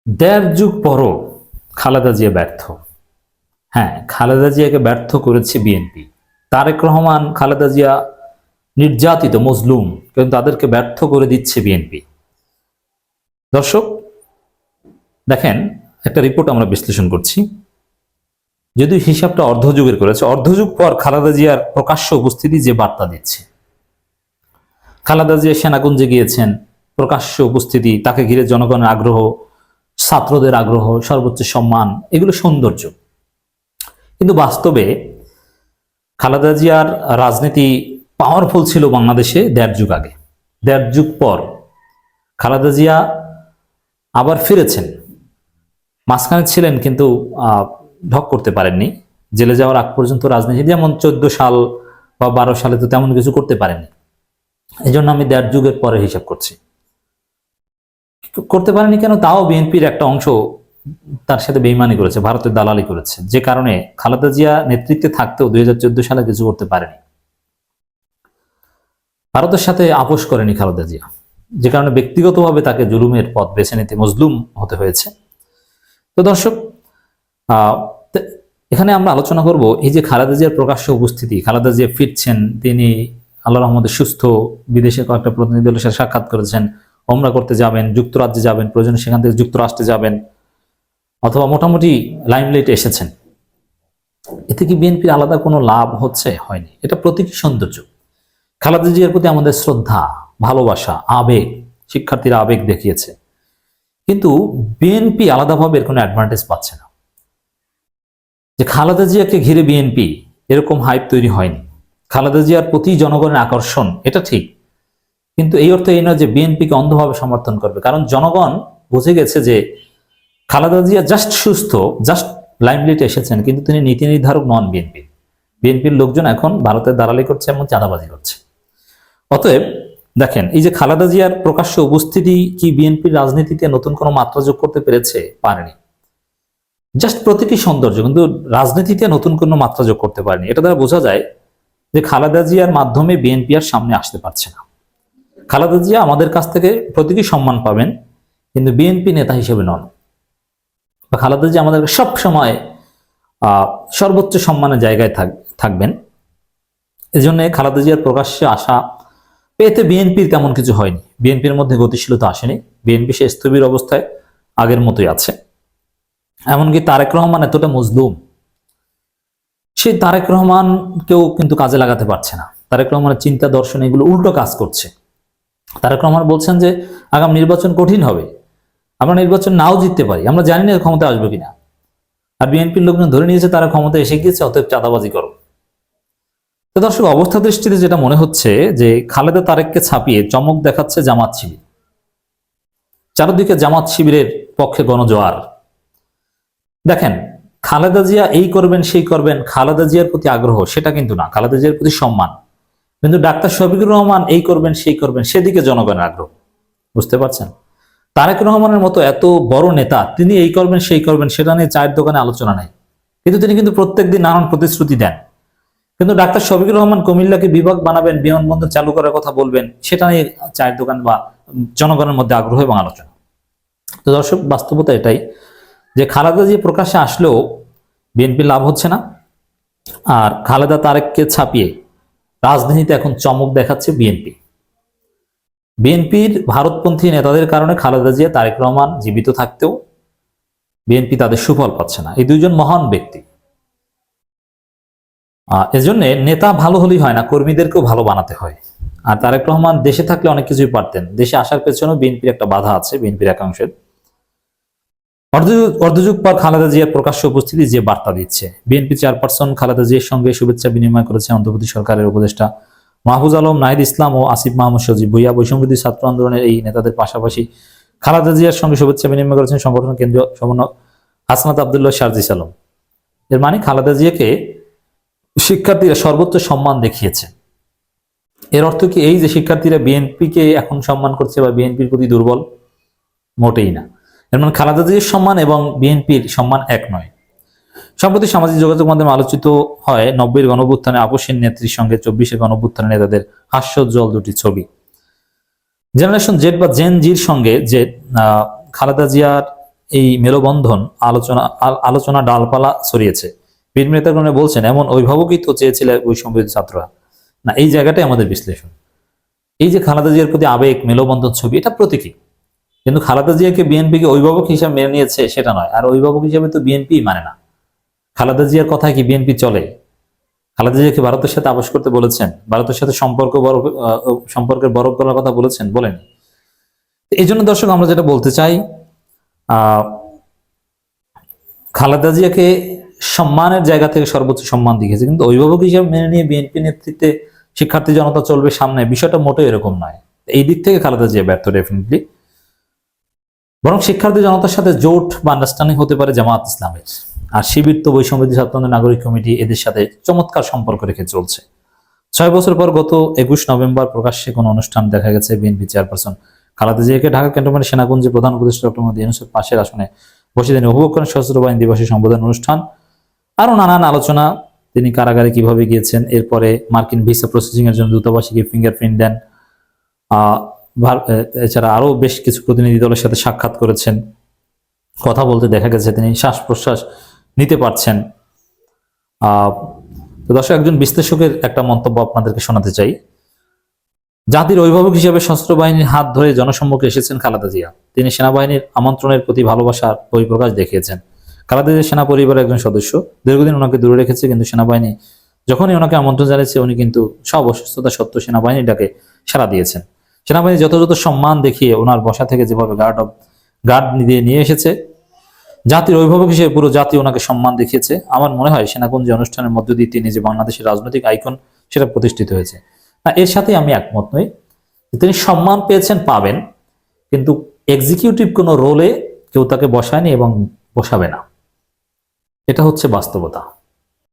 দেড় যুগ পরও খালেদা জিয়া ব্যর্থ। হ্যাঁ, খালেদা জিয়াকে ব্যর্থ করেছে বিএনপি। তারেক রহমান, খালেদা জিয়া নির্যাতিত, মজলুম, কিন্তু তাদেরকে ব্যর্থ করে দিচ্ছে বিএনপি। দর্শক দেখেন, একটা রিপোর্ট আমরা বিশ্লেষণ করছি। যদিও হিসাবটা অর্ধযুগের করেছে, অর্ধযুগ পর খালেদা জিয়ার প্রকাশ্য উপস্থিতি যে বার্তা দিচ্ছে। খালেদা জিয়া সেনাকুঞ্জে গিয়েছেন, প্রকাশ্য উপস্থিতি, তাকে ঘিরে জনগণের আগ্রহ, ছাত্রদের আগ্রহ, সর্বোচ্চ সম্মান, এগুলো সৌন্দর্য। কিন্তু বাস্তবে খালেদা জিয়ার রাজনীতি পাওয়ারফুল ছিল বাংলাদেশে দেড় যুগ আগে। দেড় যুগ পর খালেদা জিয়া আবার ফিরেছেন। মাঝখানে ছিলেন কিন্তু ঢক করতে পারেননি। জেলে যাওয়ার আগ পর্যন্ত রাজনীতি, যেমন 14 সাল বা 12 সালে তো তেমন কিছু করতে পারেনি। এই জন্য আমি দেড় যুগের পরে হিসাব করছি। করতে পারেনি কেন? তাও বিএনপির একটা অংশ তার সাথে বেইমানি করেছে, ভারতের দালালি করেছে, যে কারণে খালেদা জিয়া নেতৃত্বে থাকতেও 2014 সালে কিছু করতে পারেনি। ভারতের সাথে আপোষ করেনি খালেদা জিয়া, যে কারণে ব্যক্তিগতভাবে তাকে জুলুমের পথ বেছে নিতে, মজলুম হতে হয়েছে। তো দর্শক, এখানে আমরা আলোচনা করব এই যে খালেদা জিয়ার প্রকাশ্য উপস্থিতি। খালেদা জিয়া ফিরছেন, তিনি আল্লাহর রহমতে সুস্থ, বিদেশে কয়েকটা প্রতিনিধি দলের সাথে সাক্ষাৎ করেছেন, ওমরা করতে যাবেন, যুক্তরাজ্যে যাবেন, প্রয়োজনে সেখান থেকে যুক্তরাষ্ট্রে যাবেন, অথবা মোটামুটি লাইমলাইটে এসেছেন। এতে কি বিএনপির আলাদা কোনো লাভ হচ্ছে? হয়নি। এটা প্রতীকী সৌন্দর্য। খালেদা জিয়ার প্রতি আমাদের শ্রদ্ধা, ভালোবাসা, আবেগ, শিক্ষার্থীরা আবেগ দেখিয়েছে, কিন্তু বিএনপি আলাদাভাবে এর কোনো অ্যাডভান্টেজ পাচ্ছে না। যে খালেদা জিয়াকে ঘিরে বিএনপি এরকম হাইপ তৈরি হয়নি। খালেদা জিয়ার প্রতি জনগণের আকর্ষণ, এটা ঠিক, কিন্তু এই অর্থে এই নয় যে বিএনপিকে অন্ধভাবে সমর্থন করবে। কারণ জনগণ বুঝে গেছে যে খালেদা জিয়া জাস্ট সুস্থ, জাস্ট লাইমলাইটে এসেছেন, কিন্তু তিনি নীতি নির্ধারক নন। বিএনপির লোকজন এখন ভারতের দালালি করছে এবং চাঁদাবাজি করছে। অতএব দেখেন, এই যে খালেদা জিয়ার প্রকাশ্য উপস্থিতি কি বিএনপির রাজনীতিতে নতুন কোনো মাত্রা যোগ করতে পেরেছে? পারেনি। জাস্ট প্রতীকী সৌন্দর্য, কিন্তু রাজনীতিতে নতুন কোনো মাত্রা যোগ করতে পারেনি। এটা দ্বারা বোঝা যায় যে খালেদা জিয়ার মাধ্যমে বিএনপি আর সামনে আসতে পারছে না। খালেদা জিয়া আমাদের কাছ থেকে প্রতীকী সম্মান পাবেন, কিন্তু বিএনপি নেতা হিসেবে নন। খালেদা জিয়া আমাদের সব সময় সর্বোচ্চ সম্মানের জায়গায় থাকবেন। এই জন্য খালেদা জিয়ার প্রকাশ্যে আসা পেতে বিএনপির তেমন কিছু হয়নি। বিএনপির মধ্যে গতিশীলতা আসেনি। বিএনপি সে স্থবির অবস্থায় আগের মতোই আছে। এমনকি তারেক রহমান এতটা মজলুম, সেই তারেক রহমানকেও কিন্তু কাজে লাগাতে পারছে না। তারেক রহমানের চিন্তা, দর্শন, এগুলো উল্টো কাজ করছে। তারেক রহমান বলছেন যে আগাম নির্বাচন কঠিন হবে, আমরা নির্বাচন নাও জিততে পারি, আমরা জানি না ক্ষমতা আসবে কিনা। আর বিএনপির লোকজন ধরে নিয়েছে তারা ক্ষমতা এসে গিয়েছে, অতএব চাঁদাবাজি করো। তো দর্শক, অবস্থা দৃষ্টিতে যেটা মনে হচ্ছে যে খালেদা তারেককে ছাপিয়ে চমক দেখাচ্ছে জামাত শিবির। চারদিকে জামাত শিবিরের পক্ষে গণজোয়ার। দেখেন, খালেদা জিয়া এই করবেন সেই করবেন, খালেদা জিয়ার প্রতি আগ্রহ সেটা কিন্তু না, খালেদা জিয়ার প্রতি সম্মান। কিন্তু ডাক্তার শফিকুর রহমান এই করবেন সেই করবেন, সেদিকে জনগণের আগ্রহ। বুঝতে পারছেন? তারেক রহমানের মতো এত বড় নেতা, তিনি এই করবেন সেই করবেন, সেটা নিয়ে চায়ের দোকানে আলোচনা নেই, কিন্তু তিনি কিন্তু প্রত্যেকদিন নানান প্রতিশ্রুতি দেন। কিন্তু ডাক্তার শফিকুর রহমান কুমিল্লাকে বিভাগ বানাবেন, বিমানবন্দর চালু করার কথা বলবেন, সেটা নিয়ে চায়ের দোকান বা জনগণের মধ্যে আগ্রহ এবং আলোচনা। তো দর্শক, বাস্তবতা এটাই যে খালেদা জিয়া প্রকাশ্যে আসলেও বিএনপি লাভ হচ্ছে না, আর খালেদা তারেককে ছাপিয়ে রাজনীতিতে এখন চমক দেখাচ্ছে বিএনপি। বিএনপির ভারতপন্থী নেতাদের কারণে খালেদা জিয়া, তারেক রহমান জীবিত থাকতেও বিএনপি তাদের সুফল পাচ্ছে না। এই দুইজন মহান ব্যক্তি। এজন্য নেতা ভালো হলেই হয় না, কর্মীদেরকেও ভালো বানাতে হয়। আর তারেক রহমান দেশে থাকলে অনেক কিছুই পারতেন। দেশে আসার পেছনেও বিএনপির একটা বাধা আছে, বিএনপির একাংশের। অর্ধযুগ পর খালেদা জিয়ার প্রকাশ্য উপস্থিতি যে বার্তা দিচ্ছে। বিএনপি চেয়ারপারসন খালেদা জিয়ার সঙ্গে শুভেচ্ছা বিনিময় করেছে অন্তর্বর্তী সরকারের উপদেষ্টা মাহফুজ আলম, নাহিদ ইসলাম ও আসিফ মাহমুদ সজীব ভুইয়া। বৈষম্যবিরোধী ছাত্র আন্দোলনের এই নেতাদের পাশাপাশি খালেদা জিয়ার সঙ্গে শুভেচ্ছা বিনিময় করেছেন সংগঠনের কেন্দ্রীয় সমন্বয়ক হাসনাত আবদুল্লাহ শারজিস আলম। এর মানে খালেদা জিয়াকে শিক্ষার্থীরা সর্বোচ্চ সম্মান দেখিয়েছে। এর অর্থ কি এই যে শিক্ষার্থীরা বিএনপিকে এখন সম্মান করছে বা বিএনপির প্রতি দুর্বল? মোটেই না। এর মানে খালেদা জিয়ার সম্মান এবং বিএনপির সম্মান এক নয়। সম্প্রতি সামাজিক যোগাযোগ মাধ্যমে আলোচিত হয় 90-এর গণঅভ্যুত্থানে আপসহীন নেত্রীর সঙ্গে 24-এর গণঅভ্যুত্থানের নেতাদের হাস্যোজ্জ্বল দুটি ছবি। জেনারেশন জেড বা জেন জির সঙ্গে যে খালেদা জিয়ার এই মেলবন্ধন আলোচনা ডালপালা ছড়িয়েছে। বিএনপি নেতাগণ বলছেন এমন অভিভাবকই তো চেয়েছিল বৈষম্যবিরোধী ছাত্ররা। না, এই জায়গাটাই আমাদের বিশ্লেষণ। এই যে খালেদা জিয়ার প্রতি আবেগ, মেলবন্ধন ছবি, এটা প্রতীকী। কিন্তু খালেদা জিয়াকে বিএনপিকে অভিভাবক হিসাবে মেনে নিয়েছে সেটা নয়। আর অভিভাবক হিসাবে তো বিএনপি মানে না। খালেদা জিয়ার কথায় কি বিএনপি চলে? খালেদা জিয়াকে ভারতের সাথে আপোষ করতে বলেছেন, ভারতের সাথে সম্পর্কের বরফ করার কথা বলেছেন? বলেন। এই জন্য দর্শক আমরা যেটা বলতে চাই, খালেদা জিয়াকে সম্মানের জায়গা থেকে সর্বোচ্চ সম্মান দিয়েছে, কিন্তু অভিভাবক হিসেবে মেনে নিয়ে বিএনপি নেতৃত্বে শিক্ষার্থী জনতা চলবে সামনে, বিষয়টা মোটেও এরকম নয়। এই দিক থেকে খালেদা জিয়া ব্যর্থ ডেফিনেটলি। বরং শিক্ষার্থী জনতার সাথে জোট বা আন্ডারস্ট্যান্ডিং হতে পারে জামাত ইসলামের। আর শিবির তো বৈষম্যবিরোধী ছাত্রদের নাগরিক কমিটি, এদের সাথে চমৎকার সম্পর্ক রেখে চলছে। 6 বছর পর গত 21 নভেম্বর প্রকাশ্যে কোনো অনুষ্ঠান দেখা গেছে বিএনপি চেয়ারপারসন খালেদা জিয়াকে ঢাকা ক্যান্টনমেন্টের সেনাকুঞ্জে প্রধান উপদেষ্টা ডক্টর মোহাম্মদ ইউনূসের পাশের আসনে বসে তিনি উপভোগ করেন সশস্ত্র বাহিনী দিবসের সম্বোধন অনুষ্ঠান। আরো নানান আলোচনা, তিনি কারাগারে কিভাবে গিয়েছেন, এরপরে মার্কিন ভিসা প্রসেসিং এর জন্য দূতাবাসে গিয়ে ফিঙ্গারপ্রিন্ট দেন। এছাড়া আরো বেশ কিছু প্রতিনিধি দলের সাথে সাক্ষাৎ করেছেন, কথা বলতে দেখা গেছে, তিনি শ্বাস প্রশ্বাস নিতে পারছেন। তো দর্শক, একজন বিশ্লেষকের একটা মন্তব্য আপনাদেরকে শোনাতে চাই। জাতির অভিভাবক হিসেবে সশস্ত্র বাহিনীর হাত ধরে জনসম্মুখে এসেছেন খালেদা জিয়া। তিনি সেনাবাহিনীর আমন্ত্রণের প্রতি ভালোবাসার পরিপ্রকাশ দেখিয়েছেন। খালেদা জিয়া সেনা পরিবারের একজন সদস্য, দীর্ঘদিন ওনাকে দূরে রেখেছে, কিন্তু সেনাবাহিনী যখনই ওনাকে আমন্ত্রণ জানিয়েছে উনি কিন্তু সব অসুস্থতা সত্ত্বেও সেনাবাহিনীর ডাকে সাড়া দিয়েছেন। সেনাবাহিনী যথাযথ সম্মান দেখিয়ে ওনার বসা থেকে যেভাবে গার্ড দিয়ে নিয়ে এসেছে, জাতির অভিভাবক হিসেবে পুরো জাতি ওনাকে সম্মান দেখিয়েছে। আমার মনে হয় সেনাকুঞ্জ অনুষ্ঠানের মধ্য দিয়ে তিনি যে বাংলাদেশের রাজনৈতিক আইকন সেটা প্রতিষ্ঠিত হয়েছে। না, এর সাথে আমি একমত নই। তিনি সম্মান পেয়েছেন, পাবেন, কিন্তু এক্সিকিউটিভ কোনো রোলে কেউ তাকে বসায়নি এবং বসাবে না। এটা হচ্ছে বাস্তবতা।